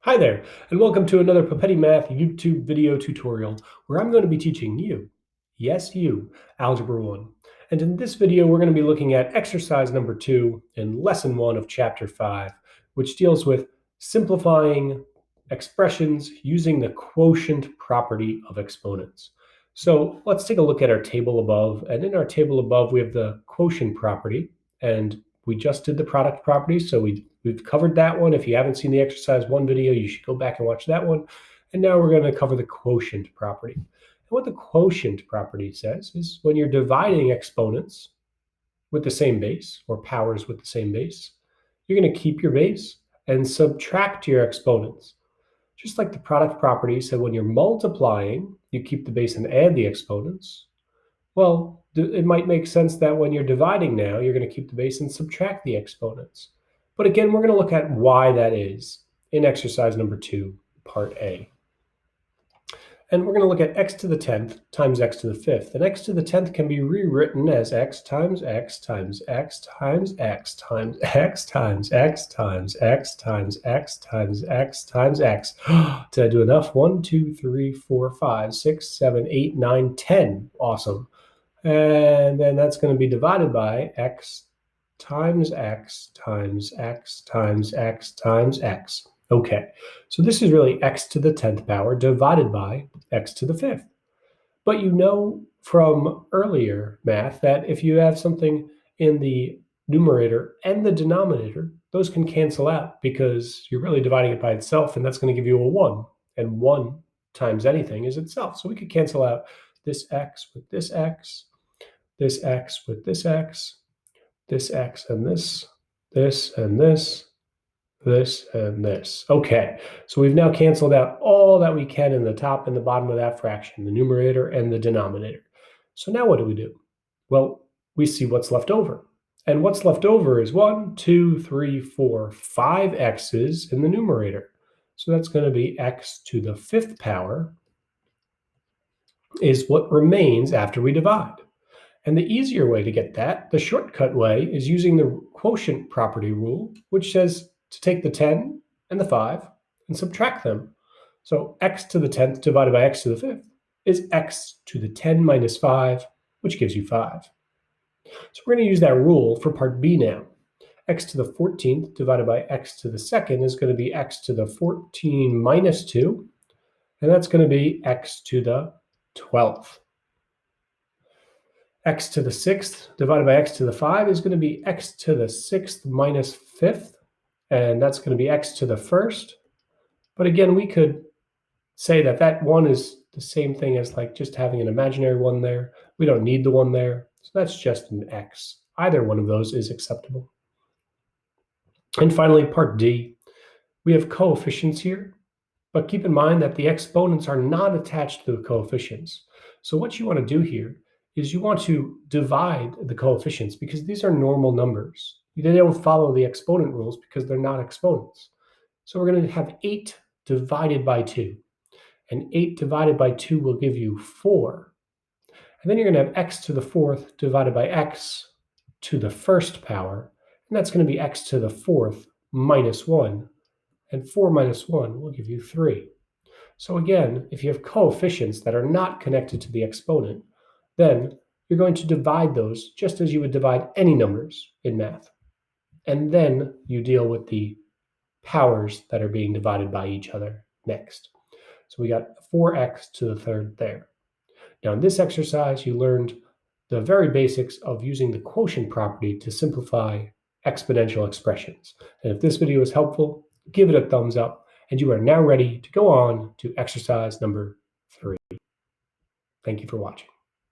Hi there, and welcome to another Papetti Math YouTube video tutorial where I'm going to be teaching you, yes you, Algebra 1. And in this video, we're going to be looking at exercise number 2 in lesson 1 of chapter 5, which deals with simplifying expressions using the quotient property of exponents. So let's take a look at our table above, and in our table above, we have the quotient property, and we just did the product property, so we've covered that one. If you haven't seen the exercise 1 video, you should go back and watch that one. And now we're going to cover the quotient property. And what the quotient property says is when you're dividing exponents with the same base, or powers with the same base, you're going to keep your base and subtract your exponents. Just like the product property said, when you're multiplying, you keep the base and add the exponents. Well, it might make sense that when you're dividing now, you're going to keep the base and subtract the exponents. But again, we're going to look at why that is in exercise number 2, part A. And we're going to look at x to the 10th times x to the 5th. And x to the 10th can be rewritten as x times x times x times x times x times x times x times x times x times x. Did I do enough? 1, 2, 3, 4, 5, 6, 7, 8, 9, 10. Awesome. And then that's going to be divided by x times x times x times x times x. Okay, so this is really x to the 10th power divided by x to the 5th. But you know from earlier math that if you have something in the numerator and the denominator, those can cancel out because you're really dividing it by itself, and that's going to give you a 1. And 1 times anything is itself. So we could cancel out this x with this x with this x and this and this and this. Okay, so we've now canceled out all that we can in the top and the bottom of that fraction, the numerator and the denominator. So now what do? Well, we see what's left over. And what's left over is 1, 2, 3, 4, 5 x's in the numerator. So that's going to be x to the 5th power is what remains after we divide. And the easier way to get that, the shortcut way, is using the quotient property rule, which says to take the 10 and the 5 and subtract them. So x to the 10th divided by x to the 5th is x to the 10 minus 5, which gives you 5. So we're going to use that rule for part B now. X to the 14th divided by x to the 2nd is going to be x to the 14 minus 2, and that's going to be x to the 12th. X to the 6th divided by x to the 5 is going to be x to the 6th minus 5th, and that's going to be x to the 1st. But again, we could say that that 1 is the same thing as like just having an imaginary 1 there. We don't need the 1 there, so that's just an x. Either one of those is acceptable. And finally, part D, we have coefficients here, but keep in mind that the exponents are not attached to the coefficients. So what you want to do here is you want to divide the coefficients because these are normal numbers. They don't follow the exponent rules because they're not exponents. So we're going to have 8 divided by 2. And 8 divided by 2 will give you 4. And then you're going to have x to the 4th divided by x to the 1st power. And that's going to be x to the 4th minus 1. And 4 minus 1 will give you 3. So again, if you have coefficients that are not connected to the exponent, then you're going to divide those just as you would divide any numbers in math. And then you deal with the powers that are being divided by each other next. So we got 4x to the 3rd there. Now in this exercise, you learned the very basics of using the quotient property to simplify exponential expressions. And if this video is helpful, give it a thumbs up, and you are now ready to go on to exercise number 3. Thank you for watching.